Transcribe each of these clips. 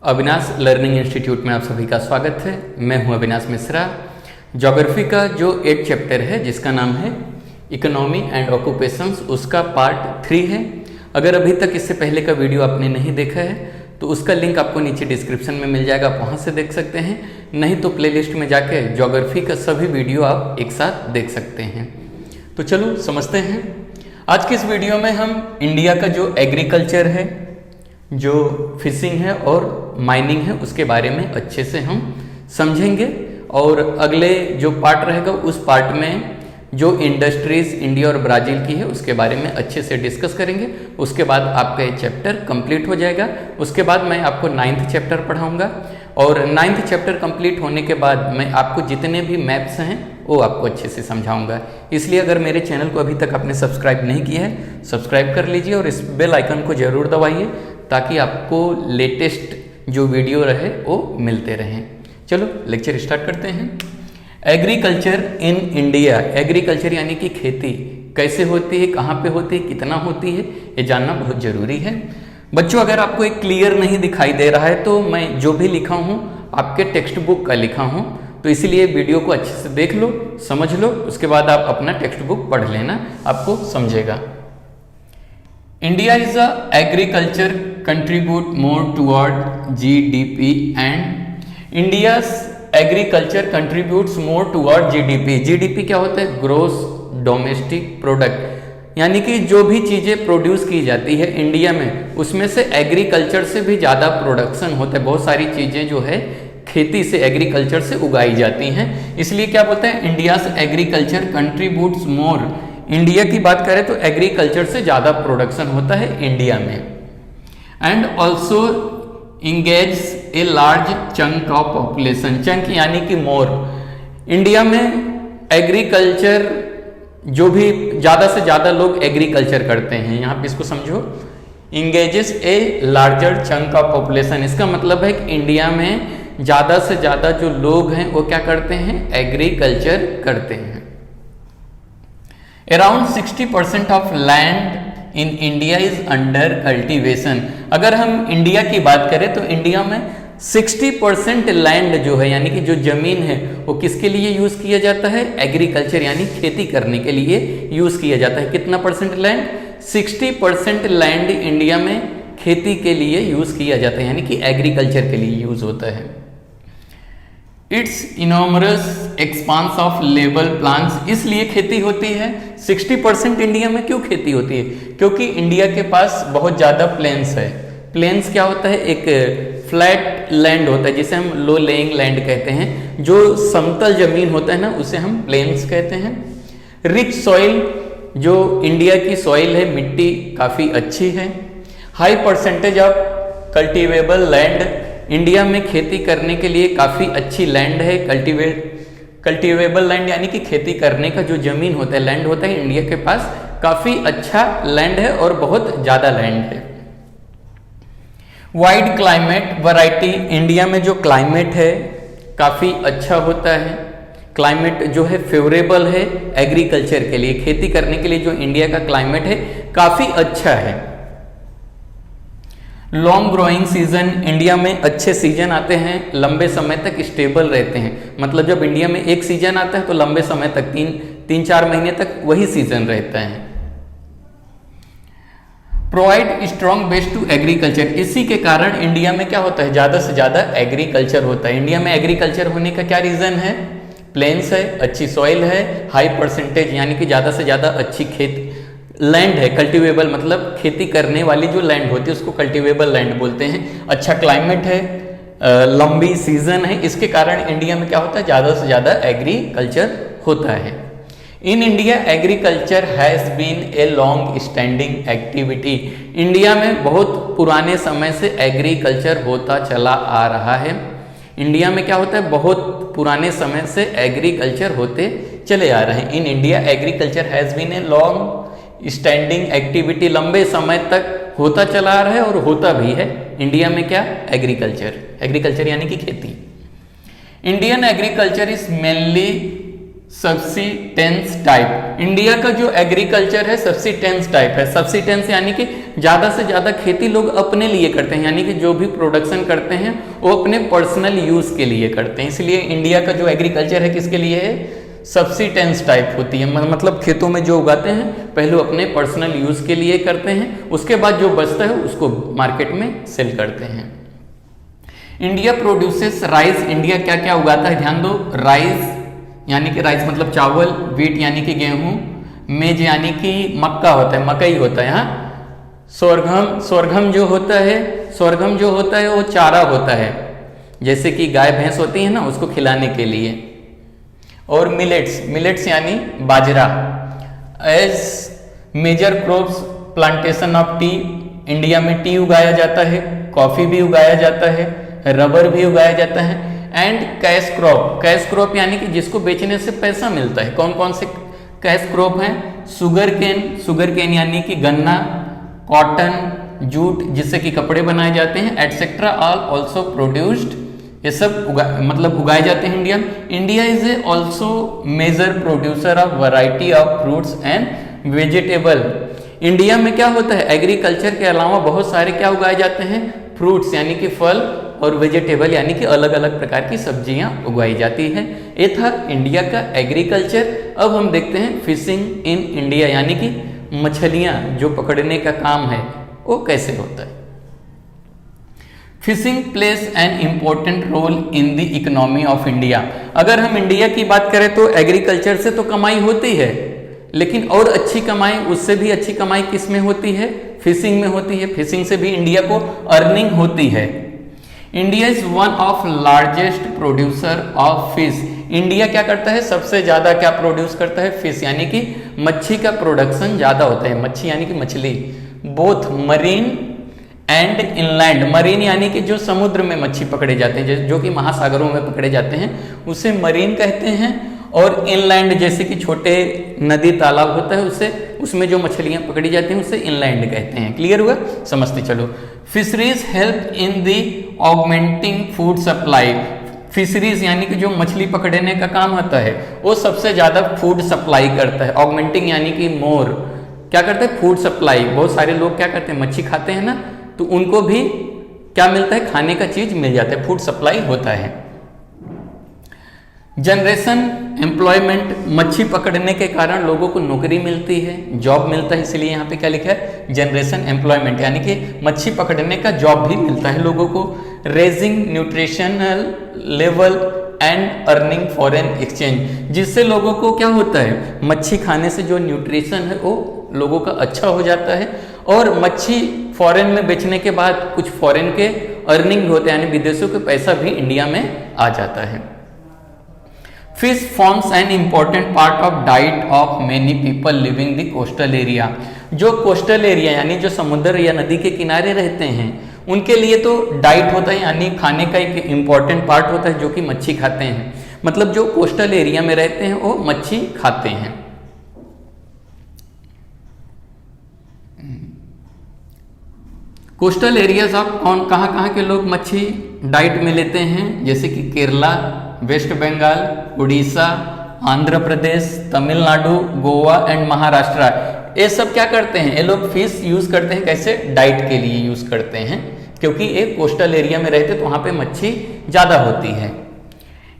Avinash learning institute में आप सभी का स्वागत है। मैं हूं अविनाश मिश्रा। ज्योग्राफी का जो 8 चैप्टर है जिसका नाम है इकोनॉमी एंड ऑक्यूपेशंस, उसका पार्ट 3 है। अगर अभी तक इससे पहले का वीडियो आपने नहीं देखा है तो उसका लिंक आपको नीचे डिस्क्रिप्शन में मिल जाएगा, आप वहाँ से देख सकते हैं। नहीं तो प्लेलिस्ट में जाके ज्योग्राफी का सभी वीडियो आप एक साथ देख सकते हैं। तो चलो समझते हैं। आज के इस वीडियो में हम इंडिया का जो एग्रीकल्चर है, जो फिशिंग है और माइनिंग है, उसके बारे में अच्छे से हम समझेंगे। और अगले जो पार्ट रहेगा उस पार्ट में जो इंडस्ट्रीज इंडिया और ब्राज़ील की है उसके बारे में अच्छे से डिस्कस करेंगे। उसके बाद आपका ये चैप्टर कंप्लीट हो जाएगा। उसके बाद मैं आपको 9th चैप्टर पढ़ाऊंगा और 9th चैप्टर कंप्लीट होने के बाद मैं आपको जितने भी मैप्स हैं वो आपको अच्छे से समझाऊंगा। इसलिए अगर मेरे चैनल को अभी तक आपने सब्सक्राइब नहीं किया है, सब्सक्राइब कर लीजिए और इस बेल आइकन को जरूर दबाइए ताकि आपको लेटेस्ट जो वीडियो रहे वो मिलते रहें। चलो लेक्चर स्टार्ट करते हैं। एग्रीकल्चर इन इंडिया, एग्रीकल्चर यानी कि खेती कैसे होती है, कहाँ पे होती है, कितना होती है, ये जानना बहुत ज़रूरी है। बच्चों अगर आपको एक क्लियर नहीं दिखाई दे रहा है तो मैं जो भी लिखा हूँ आपके टेक्स्ट बुक का लिखा हूँ, तो इसीलिए वीडियो को अच्छे से देख लो, समझ लो, उसके बाद आप अपना टेक्स्ट बुक पढ़ लेना, आपको समझेगा। India is a agriculture contribute more toward GDP and India's agriculture contributes more toward GDP. GDP क्या होता है? ग्रोस डोमेस्टिक प्रोडक्ट, यानी कि जो भी चीज़ें प्रोड्यूस की जाती है इंडिया में उसमें से एग्रीकल्चर से भी ज़्यादा प्रोडक्शन होता है। बहुत सारी चीज़ें जो है खेती से, एग्रीकल्चर से उगाई जाती हैं। इसलिए क्या बोलते हैं? इंडियाज एग्रीकल्चर कंट्रीब्यूट्स मोर। इंडिया की बात करें तो एग्रीकल्चर से ज़्यादा प्रोडक्शन होता है इंडिया में। And also engage a large chunk of population, chunk यानी कि मोर। इंडिया में एग्रीकल्चर जो भी ज़्यादा से ज़्यादा लोग एग्रीकल्चर करते हैं, यहाँ पे इसको समझो, engages a larger chunk of population. इसका मतलब है कि इंडिया में ज़्यादा से ज़्यादा जो लोग हैं वो क्या करते हैं? एग्रीकल्चर करते हैं। Around 60% of land in India is under cultivation. अगर हम इंडिया की बात करें तो इंडिया में 60% लैंड जो है, यानी कि जो जमीन है, वो किसके लिए यूज किया जाता है? एग्रीकल्चर यानी खेती करने के लिए यूज किया जाता है। कितना परसेंट लैंड? 60% लैंड इंडिया में खेती के लिए यूज किया जाता है, यानी कि एग्रीकल्चर के लिए यूज होता है। इट्स इनॉमरस एक्सपांस ऑफ लेबल प्लांट्स, इसलिए खेती होती है। 60% इंडिया में क्यों खेती होती है? क्योंकि इंडिया के पास बहुत ज़्यादा प्लेन्स है। प्लेन्स क्या होता है? एक फ्लैट लैंड होता है जिसे हम लो लेइंग लैंड कहते हैं। जो समतल जमीन होता है ना उसे हम प्लेन्स कहते हैं। रिच सॉइल, जो इंडिया की सॉइल है, मिट्टी काफ़ी अच्छी है। High percentage of cultivable land, India में खेती करने के लिए काफ़ी अच्छी लैंड है। कल्टीवेबल लैंड यानी कि खेती करने का जो जमीन होता है, लैंड होता है, इंडिया के पास काफ़ी अच्छा लैंड है और बहुत ज़्यादा लैंड है। वाइड क्लाइमेट वैरायटी, इंडिया में जो क्लाइमेट है काफ़ी अच्छा होता है। क्लाइमेट जो है फेवरेबल है एग्रीकल्चर के लिए, खेती करने के लिए जो इंडिया का क्लाइमेट है काफ़ी अच्छा है। लॉन्ग ग्रोइंग सीजन, इंडिया में अच्छे सीजन आते हैं, लंबे समय तक स्टेबल रहते हैं। मतलब जब इंडिया में एक सीजन आता है तो लंबे समय तक 3-4 महीने तक वही सीजन रहता है। Provide strong base to agriculture, इसी के कारण इंडिया में क्या होता है? ज़्यादा से ज़्यादा एग्रीकल्चर होता है। इंडिया में एग्रीकल्चर होने का क्या रीज़न है? प्लेन्स है, अच्छी सॉइल है, हाई परसेंटेज यानी कि ज़्यादा से ज़्यादा अच्छी लैंड है। कल्टीवेबल मतलब खेती करने वाली जो लैंड होती है उसको कल्टीवेबल लैंड बोलते हैं। अच्छा क्लाइमेट है, लंबी सीजन है, इसके कारण इंडिया में क्या होता है? ज़्यादा से ज़्यादा एग्रीकल्चर होता है। In India agriculture has been a long standing activity, India में बहुत पुराने समय से एग्रीकल्चर होता चला आ रहा है। इंडिया में क्या होता है? बहुत पुराने समय से एग्रीकल्चर होते चले आ रहे हैं। In India agriculture has been a long standing activity, लंबे समय तक होता चला आ रहा है और होता भी है इंडिया में क्या? एग्रीकल्चर। एग्रीकल्चर यानी कि खेती। Indian agriculture is mainly subsistence type. India का जो एग्रीकल्चर है सब्सिस्टेंस टाइप है। सब्सिस्टेंस यानी कि ज़्यादा से ज़्यादा खेती लोग अपने लिए करते हैं, यानी कि जो भी प्रोडक्शन करते हैं वो अपने पर्सनल यूज़ के लिए करते हैं। इसलिए इंडिया का जो एग्रीकल्चर है किसके लिए है? सब्सिस्टेंस टाइप होती है, मतलब खेतों में जो उगाते हैं पहले अपने पर्सनल यूज़ के लिए करते हैं, उसके बाद जो बचता है उसको मार्केट में सेल करते हैं। India produces rice. इंडिया क्या क्या उगाता है? ध्यान दो, राइस यानी कि राइस मतलब चावल, व्हीट यानी कि गेहूं, मेज यानी कि मक्का होता है, मकई होता है। हाँ, सोरघम, सोरघम जो होता है, सोरघम जो होता है वो चारा होता है, जैसे कि गाय भैंस होती है ना उसको खिलाने के लिए। और मिलेट्स, मिलेट्स यानी बाजरा। As major crops plantation of tea. India में टी उगाया जाता है, कॉफी भी उगाया जाता है, रबर भी उगाया जाता है। And cash crop, cash crop यानी कि जिसको बेचने से पैसा मिलता है। कौन कौन से कैश क्रॉप हैं? शुगर केन, शुगर केन यानी कि गन्ना, कॉटन, जूट जिससे कि कपड़े बनाए जाते हैं, एटसेट्रा ऑल ऑल्सो प्रोड्यूस्ड। ये सब उगाए जाते हैं India. India is a also major producer of variety of fruits and vegetable. India में क्या होता है? एग्रीकल्चर के अलावा बहुत सारे क्या उगाए जाते हैं? फ्रूट्स यानी कि फल, और वेजिटेबल यानी कि अलग अलग प्रकार की सब्जियां उगाई जाती हैं। ये था इंडिया का एग्रीकल्चर। अब हम देखते हैं फिशिंग इन इंडिया, यानी कि मछलियां जो पकड़ने का काम है वो कैसे होता है। Fishing plays an important role in the economy of India. अगर हम इंडिया की बात करें तो एग्रीकल्चर से तो कमाई होती है, लेकिन और अच्छी कमाई, उससे भी अच्छी कमाई किस में होती है? फिशिंग में होती है। फिशिंग से भी इंडिया को अर्निंग होती है। India is one of largest producer of fish. India क्या करता है? सबसे ज्यादा क्या प्रोड्यूस करता है? फिश यानी कि मच्छी का प्रोडक्शन ज्यादा होता है। मच्छी यानी कि मछली, both marine and inland. Marine यानी कि जो समुद्र में मच्छी पकड़े जाते हैं, जो कि महासागरों में पकड़े जाते हैं, उसे मरीन कहते हैं। और इनलैंड जैसे कि छोटे नदी तालाब होता है उससे, उसमें जो मछलियां पकड़ी जाती हैं उसे इनलैंड कहते हैं। क्लियर हुआ? समझते चलो। Fisheries help in the augmenting food supply. Fisheries यानी कि जो मछली पकड़ने का काम होता है वो सबसे ज्यादा फूड सप्लाई करता है। ऑगमेंटिंग यानी कि मोर क्या करता है? Food supply. बहुत सारे लोग क्या करते हैं? मच्छी खाते हैं ना, तो उनको भी क्या मिलता है? खाने का चीज मिल जाता है, फूड सप्लाई होता है। जनरेशन एम्प्लॉयमेंट, मच्छी पकड़ने के कारण लोगों को नौकरी मिलती है, जॉब मिलता है, इसलिए यहाँ पे क्या लिखा है? जनरेशन एम्प्लॉयमेंट, यानी कि मच्छी पकड़ने का जॉब भी मिलता है लोगों को। Raising nutritional level and earning foreign exchange, जिससे लोगों को क्या होता है? मच्छी खाने से जो न्यूट्रिशन है वो लोगों का अच्छा हो जाता है, और मच्छी फॉरेन में बेचने के बाद कुछ फॉरेन के अर्निंग होते हैं, यानी विदेशों के पैसा भी इंडिया में आ जाता है। Fish forms an important part of diet of many people living the coastal area. जो कोस्टल एरिया यानी जो समुद्र या नदी के किनारे रहते हैं उनके लिए तो डाइट होता है, यानी खाने का एक इम्पॉर्टेंट पार्ट होता है जो कि मच्छी खाते हैं। मतलब जो कोस्टल एरिया में रहते हैं वो मच्छी खाते हैं। कोस्टल एरियाज ऑफ कहाँ के लोग मच्छी डाइट में लेते हैं? जैसे कि केरला, वेस्ट बंगाल, उड़ीसा, आंध्र प्रदेश, तमिलनाडु, गोवा एंड महाराष्ट्र। ये सब क्या करते हैं? ये लोग फिश यूज करते हैं, कैसे? डाइट के लिए यूज करते हैं, क्योंकि ये कोस्टल एरिया में रहते तो वहां पे मच्छी ज्यादा होती है।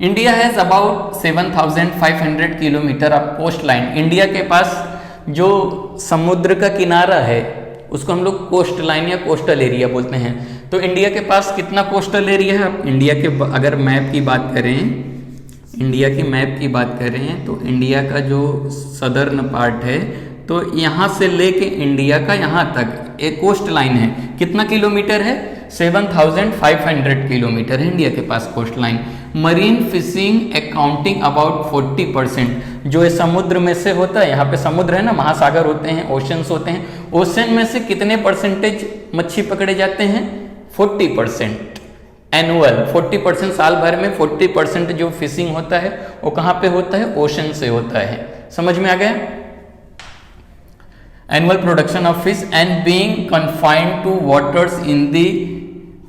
India has about 7,500 kilometre of coast line. India के पास जो समुद्र का किनारा है उसको हम लोग कोस्ट लाइन या कोस्टल एरिया बोलते हैं। तो इंडिया के पास कितना कोस्टल एरिया है? इंडिया के अगर मैप की बात करें, इंडिया की मैप की बात करें तो इंडिया का जो सदर्न पार्ट है, तो यहाँ से लेके इंडिया का यहाँ तक एक कोस्ट लाइन है। कितना किलोमीटर है? 7,500 किलोमीटर है इंडिया के पास coastline. Marine fishing accounting about 40%। जो ये समुद्र में से होता है, यहाँ पे समुद्र है ना, महासागर होते हैं, ओशंस होते हैं, ओशन में से कितने परसेंटेज मच्छी पकड़े जाते हैं? 40%। एनुअल 40%, साल भर में 40% जो फिशिंग होता है वो कहाँ पे होता है? ओशन से होता है। समझ में आ गया? Annual production of fish and being confined to waters in the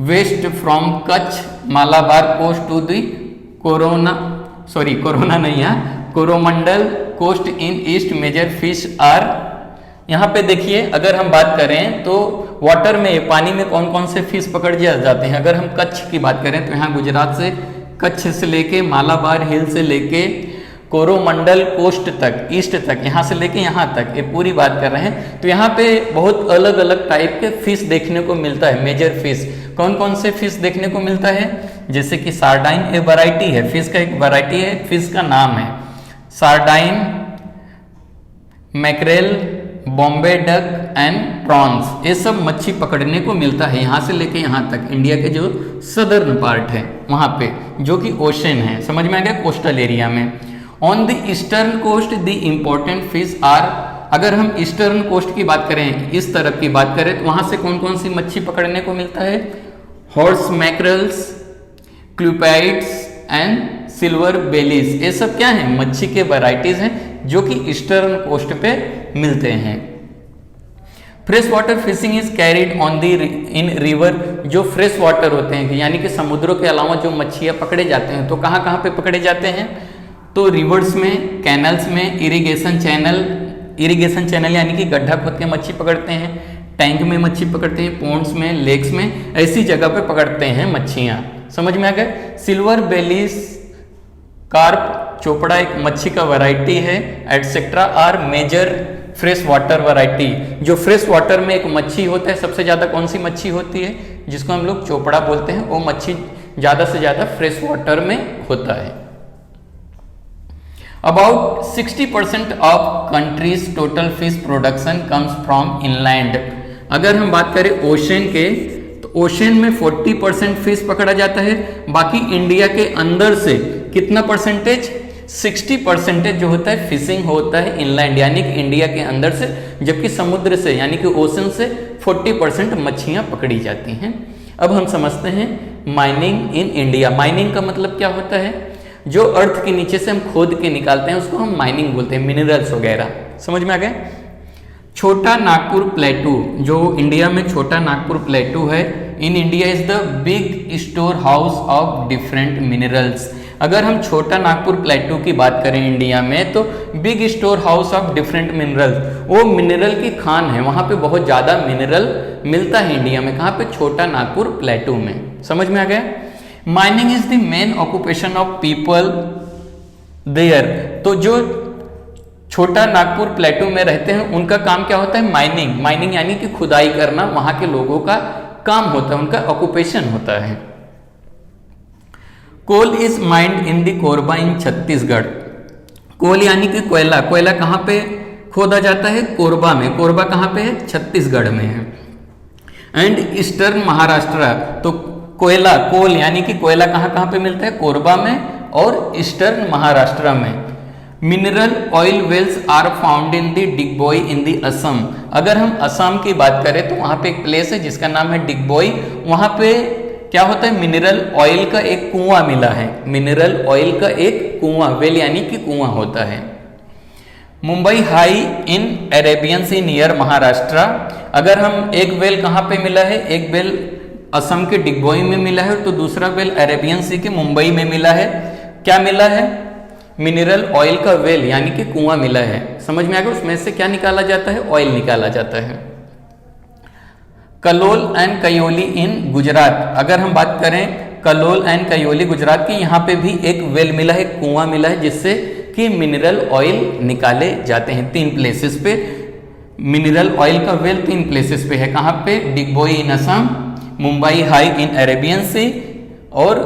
west from Kutch Malabar coast to the corona नहीं है, Coromandel coast in east major fish are. यहाँ पे देखिए, अगर हम बात करें तो वाटर में, पानी में कौन कौन से फिश पकड़ जाते हैं। अगर हम कच्छ की बात करें तो यहाँ गुजरात से, कच्छ से लेके मालाबार हिल से लेके कोरोमंडल कोस्ट तक, ईस्ट तक, यहाँ से लेके यहाँ तक, ये पूरी बात कर रहे हैं। तो यहाँ पे बहुत अलग अलग टाइप के फिश देखने को मिलता है, मेजर फिश। कौन कौन से फिश देखने को मिलता है, जैसे कि सार्डाइन, ये वैरायटी है, फिश का एक वैरायटी है, फिश का नाम है sardine, mackerel, Bombay duck and prawns. ये सब मच्छी पकड़ने को मिलता है यहाँ से लेके यहाँ तक, इंडिया के जो सदर्न पार्ट है वहाँ पे, जो कि ओशन है, समझ में आ गया, कोस्टल एरिया में। On the eastern coast the important fish are. अगर हम ईस्टर्न कोस्ट की बात करें, इस तरफ की बात करें, तो वहां से कौन कौन सी मच्छी पकड़ने को मिलता है, हॉर्स मैकरल्स, क्लूपाइड्स एंड सिल्वर बेलीज। ये सब क्या है, मच्छी के वैरायटीज हैं जो कि ईस्टर्न कोस्ट पे मिलते हैं। Fresh water fishing is carried on the in river. जो फ्रेश वाटर होते हैं, यानी कि समुद्रों के अलावा जो मच्छियां पकड़े जाते हैं, तो कहाँ कहाँ पे पकड़े जाते हैं, तो रिवर्स में, कैनल्स में, इरिगेशन चैनल यानी कि गड्ढा खोद के मच्छी पकड़ते हैं, टैंक में मच्छी पकड़ते हैं, पोन्ड्स में, लेक्स में, ऐसी जगह पे पकड़ते हैं मच्छियाँ, समझ में आ गए। सिल्वर बेलीज, कार्प, चोपड़ा एक मच्छी का वैरायटी है, etcetera are major fresh water variety. जो फ्रेश वाटर में एक मच्छी होता है, सबसे ज़्यादा कौन सी मच्छी होती है, जिसको हम लोग चोपड़ा बोलते हैं, वो मच्छी ज़्यादा से ज़्यादा फ्रेश वाटर में होता है। About 60% of country's total fish production comes from inland। अगर हम बात करें ओशन के, तो ओशन में 40% फिश पकड़ा जाता है। बाकी इंडिया के अंदर से कितना परसेंटेज, 60% जो होता है फिशिंग होता है इनलैंड, यानी कि इंडिया के अंदर से, जबकि समुद्र से यानी कि ओशन से 40% मच्छियाँ पकड़ी जाती हैं। अब हम समझते हैं माइनिंग इन इंडिया। माइनिंग का मतलब क्या होता है, जो अर्थ के नीचे से हम खोद के निकालते हैं उसको हम माइनिंग बोलते हैं, मिनरल्स वगैरह, समझ में आ गया। छोटा नागपुर प्लेटू, जो इंडिया में छोटा नागपुर प्लेटू है, in India is the big store house of different minerals. अगर हम छोटा नागपुर प्लेटू की बात करें इंडिया में, तो big store house of different minerals, वो मिनरल की खान है, वहाँ पे बहुत ज़्यादा मिनरल मिलता है इंडिया में। कहाँ पे, छोटा नागपुर प्लेटू में, समझ में आ गया। Mining is the main occupation of people there. तो जो छोटा नागपुर प्लेटू में रहते हैं उनका काम क्या होता है, माइनिंग। माइनिंग यानी कि खुदाई करना, वहां के लोगों का काम होता है, उनका ऑक्यूपेशन होता है। Coal is mined in the Korba in Chhattisgarh. Coal यानी कि कोयला, कोयला कहाँ पे खोदा जाता है, कोरबा में। कोरबा कहाँ पे है, छत्तीसगढ़ में है। एंड ईस्टर्न महाराष्ट्र, तो कोयला, कोल यानी कि कोयला कहाँ कहाँ पे मिलता है, कोरबा में और ईस्टर्न महाराष्ट्र में। Mineral oil wells are found in the Digboi in the Assam. अगर हम असम की बात करें तो वहाँ पे एक प्लेस है जिसका नाम है डिगबोई। वहाँ पे क्या होता है, मिनरल ऑयल का एक कुआं मिला है, मिनरल ऑयल का एक कुआं, वेल यानी कि कुआं होता है। Mumbai high in Arabian sea near Maharashtra. अगर हम, एक वेल कहाँ पे मिला है, एक वेल असम के डिगबोई में मिला है, तो दूसरा वेल अरेबियन सी के मुंबई में मिला है। क्या मिला है, मिनरल ऑयल का वेल यानी कि कुआं मिला है, समझ में आ गया। उसमें से क्या निकाला जाता है, ऑयल निकाला जाता है। Kalol and Kayoli in Gujarat. अगर हम बात करें कलोल एंड कयोली गुजरात की, यहाँ पे भी एक वेल मिला है, कुआं मिला है, जिससे कि मिनरल ऑयल निकाले जाते हैं। 3 प्लेसेस पे मिनरल ऑयल का वेल 3 प्लेसेस पे है। कहाँ पे, Digboi in Assam, Mumbai high in Arabian sea और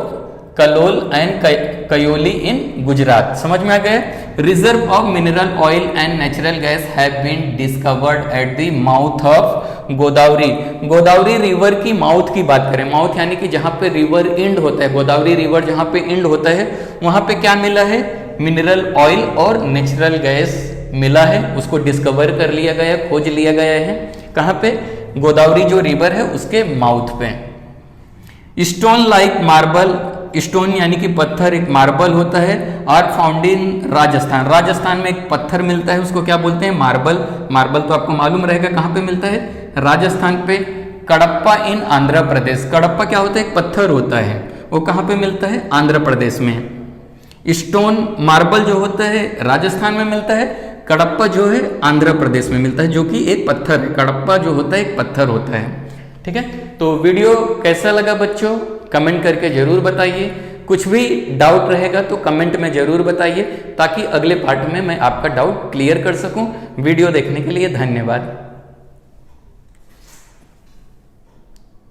कलोल एंड कयोली इन गुजरात, समझ में आ गया। Reserve of mineral oil and natural gas have been discovered at the mouth of Godavari. Godavari river की माउथ की बात करें, माउथ यानी कि जहाँ पे रिवर इंड होता है, गोदावरी रिवर जहाँ पे इंड होता है, वहाँ पे क्या मिला है, मिनरल ऑयल और नेचुरल गैस मिला है। उसको डिस्कवर कर लिया गया है, खोज लिया गया है। कहाँ पे, गोदावरी जो रिवर है उसके माउथ पे। स्टोन लाइक मार्बल, स्टोन यानी कि पत्थर, एक मार्बल होता है, are found in Rajasthan. Rajasthan में एक पत्थर मिलता है, उसको क्या बोलते हैं, मार्बल। मार्बल तो आपको मालूम रहेगा कहाँ पे मिलता है, राजस्थान पे। कडप्पा इन आंध्र प्रदेश। कडप्पा क्या होता है, एक पत्थर होता है, वो कहाँ पे मिलता है, आंध्र प्रदेश में। स्टोन मार्बल जो होता है राजस्थान में मिलता है, कडप्पा जो है आंध्र प्रदेश में मिलता है, जो कि एक पत्थर है। कडप्पा जो होता है एक पत्थर होता है। ठीक है, तो वीडियो कैसा लगा बच्चों, कमेंट करके जरूर बताइए। कुछ भी डाउट रहेगा तो कमेंट में जरूर बताइए, ताकि अगले पार्ट में मैं आपका डाउट क्लियर कर सकूं। वीडियो देखने के लिए धन्यवाद।